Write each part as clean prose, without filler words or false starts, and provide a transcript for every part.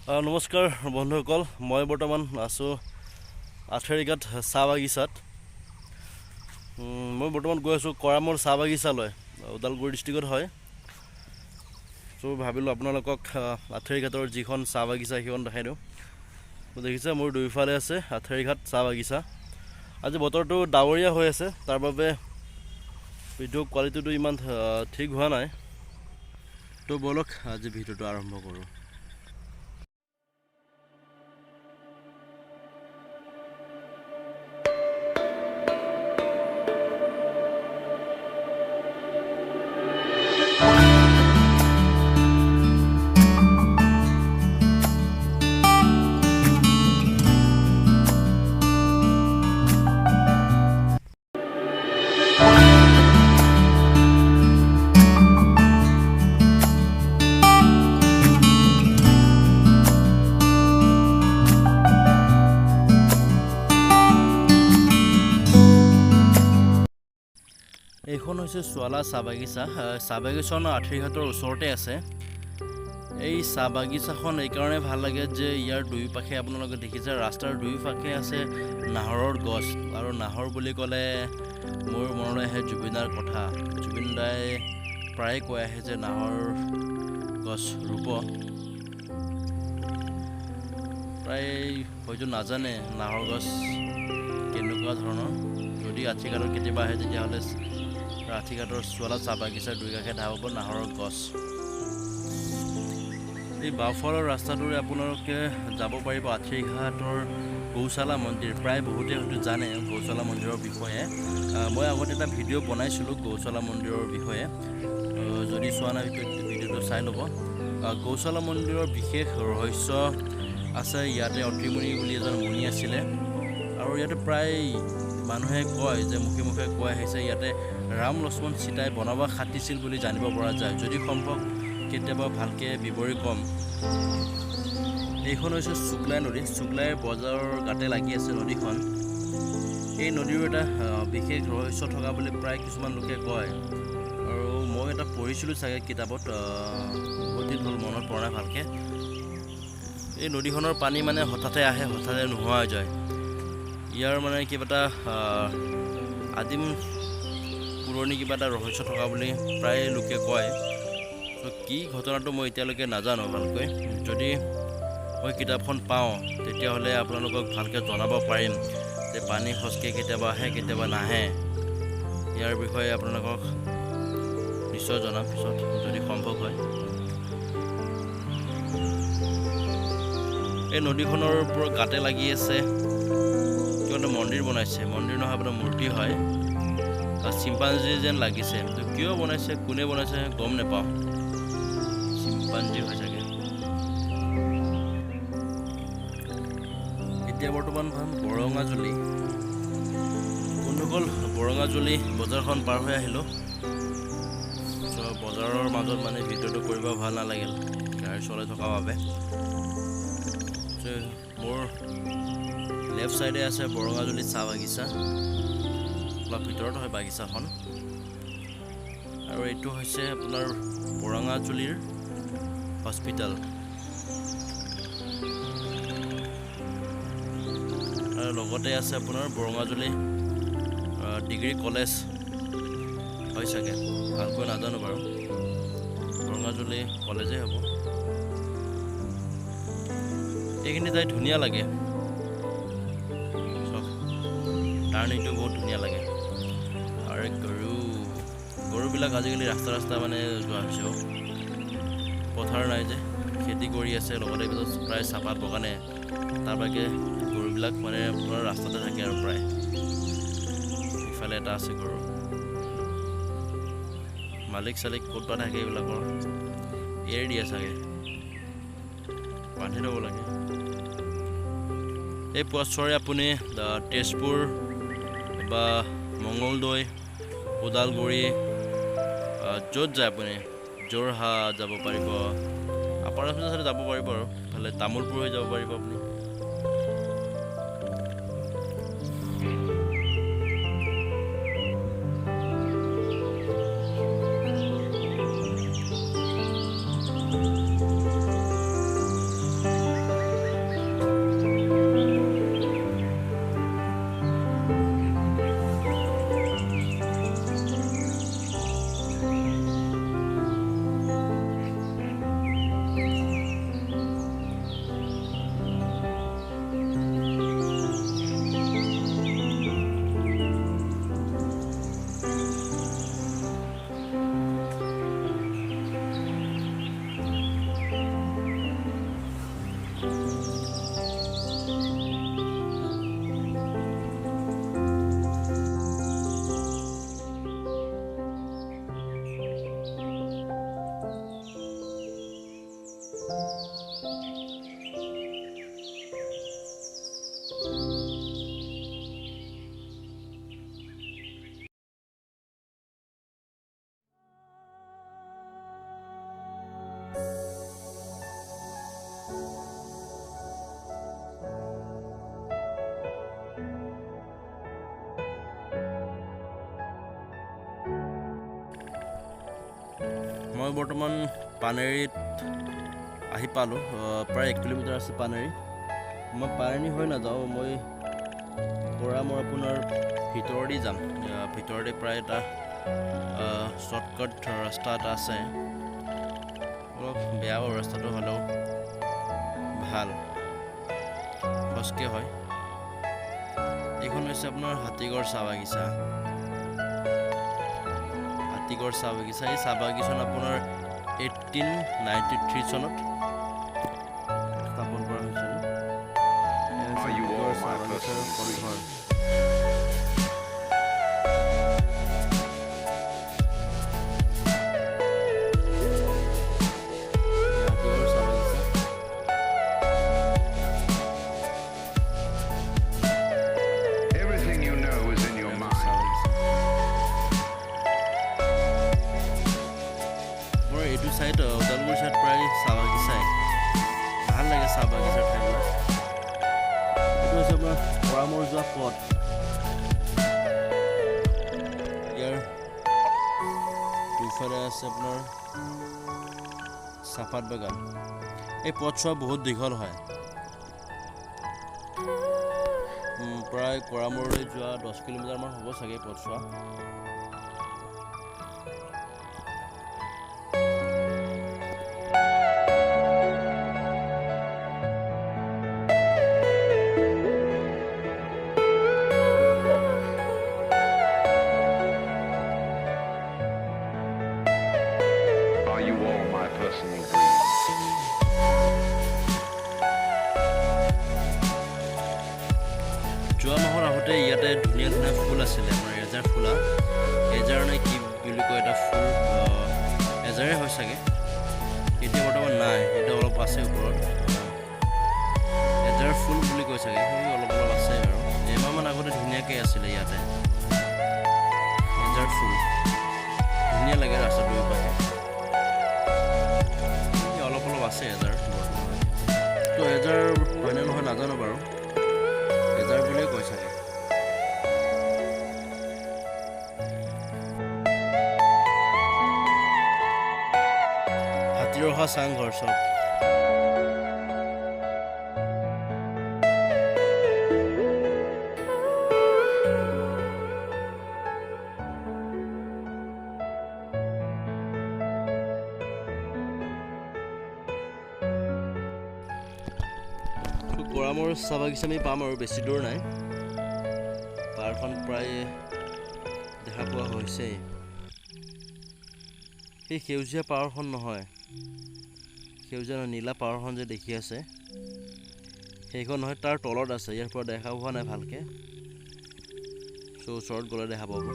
নমস্কাৰ বন্ধুসকল, মই বৰ্তমান আছোঁ আঠেৰিঘাট চাহ বাগিচাত। মই বৰ্তমান গৈ আছোঁ কৰামৰ চাহ বাগিচালৈ, ওদালগুৰি ডিষ্ট্ৰিক্টত হয়। চ' ভাবিলোঁ আপোনালোকক আঠেৰিঘাটৰ যিখন চাহ বাগিচা সেইখন দেখাই দিওঁ। দেখিছে মোৰ দুয়োফালে আছে আঠেৰিঘাট চাহ বাগিচা। আজি বতৰটো ডাৱৰীয়া হৈ আছে, তাৰ বাবে ভিডিঅ' কোৱালিটিটো ইমান ঠিক হোৱা নাই। তো বলক আজি ভিডিঅ'টো আৰম্ভ কৰোঁ। এইখন হৈছে চোৱালা চাহ বাগিচা। চাহ বাগিচাখন আঠেৰিঘাটৰ ওচৰতে আছে। এই চাহ বাগিচাখন এইকাৰণে ভাল লাগে যে ইয়াৰ দুয়োপাশে আপোনালোকে দেখিছে ৰাস্তাৰ দুয়োপাশে আছে নাহৰৰ গছ। আৰু নাহৰ বুলি ক'লে মোৰ মনলৈ আহে জুবিনদাৰ কথা। জুবিন দাই প্ৰায়ে কৈ আহে যে নাহৰ গছ ৰুব। প্ৰায় হয়তো নাজানে নাহৰ গছ কেনেকুৱা ধৰণৰ। যদি আঠেৰিঘাটত কেতিয়াবা আহে তেতিয়াহ'লে আঠেৰিঘাটৰ চোৱালা চাহ বাগিচাৰ দুই কাষে দেখা পাব নাহৰৰ গছ। এই বাওঁফালৰ ৰাস্তাটোৰে আপোনালোকে যাব পাৰিব আঠেৰিঘাটৰ গৌচালা মন্দিৰ। প্ৰায় বহুতে হয়তো জানে গৌচালা মন্দিৰৰ বিষয়ে। মই আগতে এটা ভিডিঅ' বনাইছিলোঁ গৌচালা মন্দিৰৰ বিষয়ে। যদি চোৱা নাই ভিডিঅ'টো চাই ল'ব। গৌচালা মন্দিৰৰ বিশেষ ৰহস্য আছে। ইয়াতে অত্ৰিমুনি বুলি এজন মুনি আছিলে, আৰু ইয়াতে প্ৰায় মানুহে কয় যে মুখে মুখে কৈ আহিছে ইয়াতে ৰাম লক্ষ্মণ সীতাই বনবাস খাটিছিল বুলি জানিব পৰা যায়। যদি সম্ভৱ কেতিয়াবা ভালকৈ বিৱৰি ক'ম। এইখন হৈছে শুক্লাই নদী। শুক্লাই বজাৰৰ গাতে লাগি আছে নদীখন। এই নদীৰো এটা বিশেষ ৰহস্য থকা বুলি প্ৰায় কিছুমান লোকে কয়, আৰু মই এটা পঢ়িছিলোঁ চাগে কিতাপত, বহুত দিন হ'ল মনত পৰা নাই ভালকৈ। এই নদীখনৰ পানী মানে হঠাতে আহে, হঠাতে নোহোৱা হৈ যায়। ইয়াৰ মানে কিবা এটা আদিম পুৰণি কিবা এটা ৰহস্য থকা বুলি প্ৰায় লোকে কয়। ত' কি ঘটনাটো মই এতিয়ালৈকে নাজানো ভালকৈ। যদি মই কিতাপখন পাওঁ তেতিয়াহ'লে আপোনালোকক ভালকৈ জনাব পাৰিম যে পানী সচকৈ কেতিয়াবা আহে কেতিয়াবা নাহে। ইয়াৰ বিষয়ে আপোনালোকক নিশ্চয় জনাম পিছত যদি সম্ভৱ হয়। এই নদীখনৰ ওপৰত গাতে লাগি আছে কিবা মন্দিৰ বনাইছে। মন্দিৰ নহয় আপোনাৰ মূৰ্তি হয়। চিম্পাঞ্জী যেন লাগিছে। তো কিয় বনাইছে, কোনে বনাইছে গম নাপাওঁ। চিম্পাঞ্জী হয় চাগে। এতিয়া বৰ্তমান বৰঙাজুলি। বন্ধুসকল, বৰঙাজুলি বজাৰখন পাৰ হৈ আহিলোঁ। চ' বজাৰৰ মাজত মানে ভিডিঅ'টো কৰিব ভাল নালাগিল গাড়ী চলাই থকাৰ বাবে। মোৰ লেফ্ট ছাইডে আছে বৰঙাজুলি চাহ বাগিচা। অলপ ভিতৰত হয় বাগিচাখন। আৰু এইটো হৈছে আপোনাৰ বৰঙাজুলিৰ হস্পিটেল। আৰু লগতে আছে আপোনাৰ বৰঙাজুলি ডিগ্ৰী কলেজ হয় চাগে, ভালকৈ নাজানো বাৰু। বৰঙাজুলি কলেজেই হ'ব। এইখিনি ঠাই ধুনীয়া লাগে। টাৰ্ণিংটো বহুত ধুনীয়া লাগে। আৰু গৰুবিলাক আজিকালি ৰাস্তা ৰাস্তা মানে যোৱা হৈছে। পথাৰ নাই যে, খেতি কৰি আছে, লগতে প্ৰায় চাহপাত বগানে। তাৰ বাগে গৰুবিলাক মানে আপোনাৰ ৰাস্তাতে থাকে আৰু প্ৰায়। ইফালে এটা আছে গৰু। মালিক চালিক ক'ত বা থাকে এইবিলাকৰ, এৰি দিয়ে চাগে, বান্ধি ল'ব লাগে। এই পথছোৱাৰে আপুনি তেজপুৰ বা মঙলদৈ, ওদালগুৰি য'ত যায় আপুনি, যোৰহাট যাব পাৰিব, আপাৰ আছামৰ চাইডে যাব পাৰিব, আৰু ইফালে তামোলপুৰ হৈ যাব পাৰিব আপুনি। মই বৰ্তমান পানেৰীত আহি পালোঁ। প্ৰায় 1 কিলোমিটাৰ আছে পানেৰী। মই পানেৰী হৈ নাযাওঁ, মই কৰামৰ আপোনাৰ ভিতৰেদি যাম। ভিতৰতে প্ৰায় এটা শ্বৰ্টকাট ৰাস্তা এটা আছে। অলপ বেয়াও ৰাস্তাটো, হ'লেও ভাল, খচকে হয়। এইখন হৈছে আপোনাৰ হাতীগড় চাহ বাগিচা। হাতীগড় চাহ বাগিচা, এই চাহ বাগিচাখন আপোনাৰ 1893 চনত স্থাপন কৰা হৈছিল। হাতীগড় চাহ বাগিচাৰ পথঘৰ। এইটো চাইড ওদালগুৰি চাইড প্ৰায় চাহ বাগিচাই, ভাল লাগে চাহ বাগিচাৰ ঠাইবিলাক। এইটো হৈছে আপোনাৰ কৰামৰ যোৱা পথ। ইয়াৰ দুইফালে আছে আপোনাৰ চাহপাত বাগান। এই পথছোৱা বহুত দীঘল হয়, প্ৰায় কৰামৰলৈ যোৱা 10 কিলোমিটাৰমান হ'ব চাগে পথছোৱা। যোৱা মাহৰ আগতে ইয়াতে ধুনীয়া ধুনীয়া ফুল আছিলে, আপোনাৰ এজাৰ ফুলা, এজাৰ নে কি বুলি কয়, এটা ফুল এজাৰে হয় চাগে। এতিয়া বৰ্তমান নাই, এতিয়া অলপ আছে ওপৰত, এজাৰ ফুল বুলি কয় চাগে, অলপ অলপ আছে। আৰু এমাহমান আগতে ধুনীয়াকৈ আছিলে ইয়াতে এজাৰ ফুল, ধুনীয়া লাগে ৰাস্তাটো দুয়োপাশে। অলপ অলপ আছে এজাৰ, তো এজাৰ হয়নে নহয় নাজানো বাৰু, এজাৰ বুলিয়ে কৈ চাগে। হাতী ৰখা চাংঘৰ চব। কৰামৰ চাহ বাগিচা আমি পাম আৰু বেছি দূৰ নাই, পাহাৰখন প্ৰায় দেখা পোৱা হৈছেই। সেই সেউজীয়া পাহাৰখন নহয়, সেউজীয়া নীলা পাহাৰখন যে দেখি আছে সেইখন নহয়, তাৰ তলত আছে। ইয়াৰ পৰা দেখা পোৱা নাই ভালকৈ, চ' ওচৰত গ'লে দেখা পাব।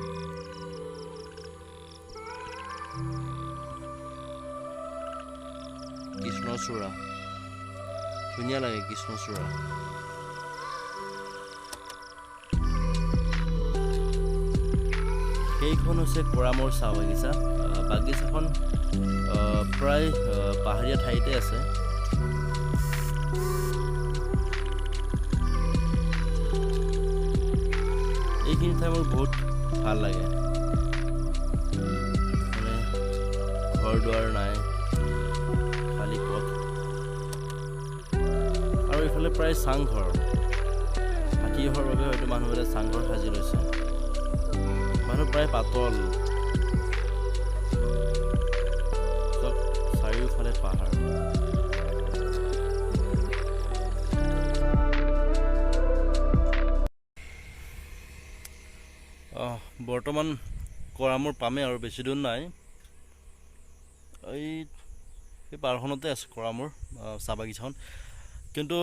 কৃষ্ণচূড়া, ধুনীয়া লাগে কৃষ্ণচূড়া। সেইখন হৈছে কৰামৰ চাহ বাগিচা। বাগিচাখন প্ৰায় পাহাৰীয়া ঠাইতে আছে। এইখিনি ঠাই মোৰ বহুত ভাল লাগে, মানে ঘৰ দুৱাৰ নাই, খালী পথ, আৰু এইফালে প্ৰায় চাংঘৰ। হাতী অহাৰ বাবে হয়তো মানুহবোৰে চাংঘৰ সাজি লৈছে। মানুহ প্ৰায় পাতল, চব চাৰিওফালে পাহাৰ। বৰ্তমান কৰামৰ পামেই আৰু বেছি দূৰ নাই, এই পাহাৰখনতে আছে কৰামৰ চাহ বাগিচাখন। কিন্তু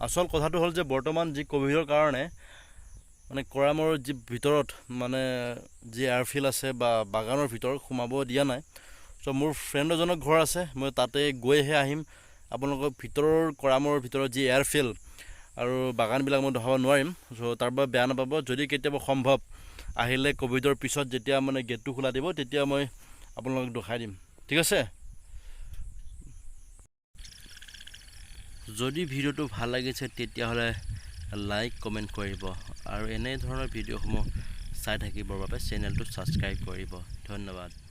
আচল কথাটো হ'ল যে বৰ্তমান যি ক'ভিডৰ কাৰণে মানে কৰামৰ যি ভিতৰত মানে যি এয়াৰফিল্ড আছে বা বাগানৰ ভিতৰত সোমাব দিয়া নাই। চ' মোৰ ফ্ৰেণ্ড এজনৰ ঘৰ আছে, মই তাতে গৈহে আহিম। আপোনালোকৰ ভিতৰৰ কৰামৰ ভিতৰত যি এয়াৰফিল্ড আৰু বাগানবিলাক মই দেখাব নোৱাৰিম, চ' তাৰ পৰা বেয়া নাপাব। যদি কেতিয়াবা সম্ভৱ আহিলে ক'ভিডৰ পিছত যেতিয়া মানে গেটটো খোলা দিব, তেতিয়া মই আপোনালোকক দেখাই দিম, ঠিক আছে। যদি ভিডিঅ'টো ভাল লাগিছে তেতিয়াহ'লে লাইক কমেণ্ট কৰিব, আৰু এনে ধৰণৰ ভিডিঅ'সমূহ চাই থাকিবৰ বাবে চেনেলটো ছাবস্ক্ৰাইব কৰিব। ধন্যবাদ।